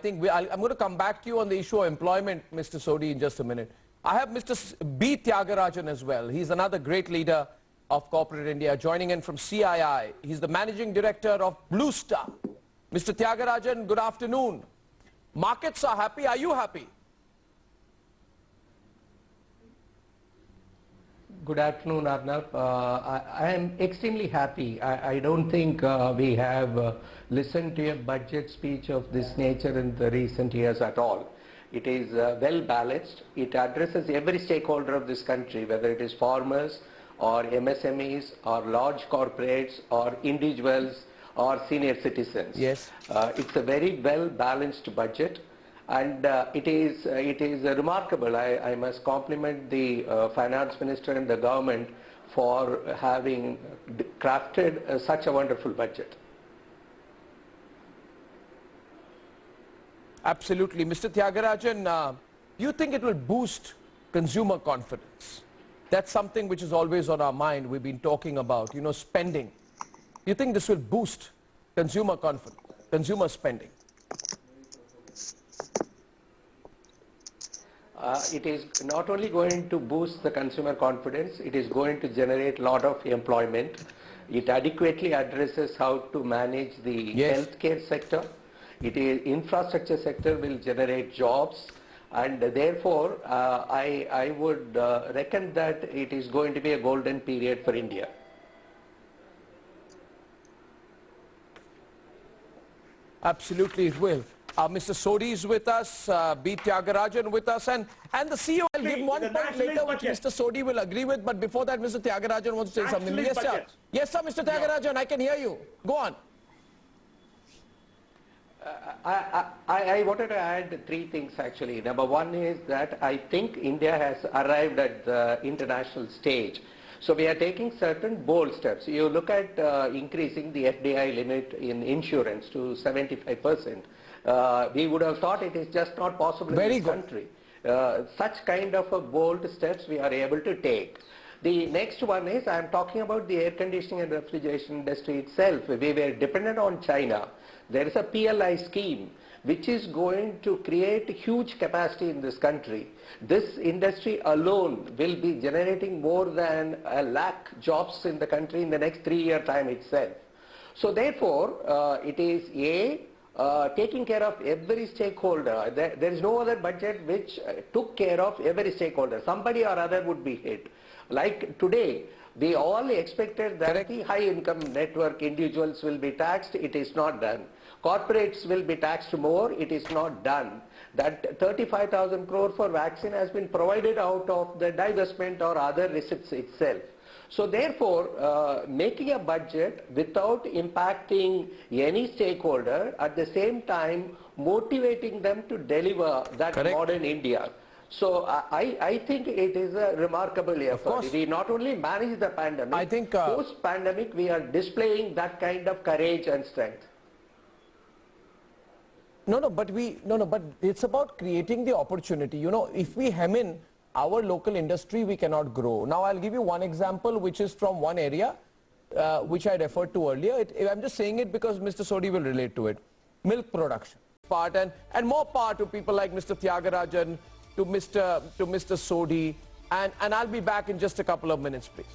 think I'm going to come back to you on the issue of employment, Mr. Sodhi, in just a minute. I have Mr. B. Thiagarajan as well. He's another great leader of corporate India, joining in from CII. He's the managing director of Blue Star. Mr. Thiagarajan, good afternoon. Markets are happy. Are you happy? Good afternoon, Arnab. I am extremely happy. I don't think we have listened to a budget speech of this nature in the recent years at all. It is well balanced. It addresses every stakeholder of this country, whether it is farmers or MSMEs or large corporates or individuals or senior citizens. Yes. It's a very well balanced budget. And it is remarkable. I must compliment the finance minister and the government for having crafted such a wonderful budget. Absolutely. Mr. Thiagarajan, do you think it will boost consumer confidence? That's something which is always on our mind. We've been talking about, spending. Do you think this will boost consumer confidence, consumer spending? It is not only going to boost the consumer confidence, it is going to generate a lot of employment. It adequately addresses how to manage the healthcare sector. It is infrastructure sector will generate jobs, and therefore I would reckon that it is going to be a golden period for India. Absolutely it will. Mr. Sodhi is with us, B. Thiagarajan with us, and the CEO. I'll give one point later which Mr. Sodhi will agree with, but before that Mr. Thiagarajan wants to say something. Yes, sir. Yes, sir, Mr. Thiagarajan, I can hear you. Go on. I wanted to add three things actually. Number one is that I think India has arrived at the international stage. So we are taking certain bold steps. You look at increasing the FDI limit in insurance to 75%. We would have thought it is just not possible in this country. Such kind of a bold steps we are able to take. The next one is, I am talking about the air conditioning and refrigeration industry itself. We were dependent on China. There is a PLI scheme which is going to create huge capacity in this country. This industry alone will be generating more than 1 lakh jobs in the country in the next 3-year time itself. So therefore, it is taking care of every stakeholder. There is no other budget which took care of every stakeholder. Somebody or other would be hit. Like today, we all expected that the high income network individuals will be taxed. It is not done. Corporates will be taxed more. It is not done. That 35,000 crore for vaccine has been provided out of the divestment or other receipts itself. So therefore, making a budget without impacting any stakeholder, at the same time motivating them to deliver that modern India. So I think it is a remarkable effort. We not only manage the pandemic, I think post-pandemic we are displaying that kind of courage and strength. But it's about creating the opportunity. If we hem in our local industry, we cannot grow. Now, I'll give you one example, which is from one area, which I referred to earlier. I'm just saying it because Mr. Sodhi will relate to it. Milk production part and more power to people like Mr. Thiagarajan, to Mr. Sodhi, and I'll be back in just a couple of minutes, please.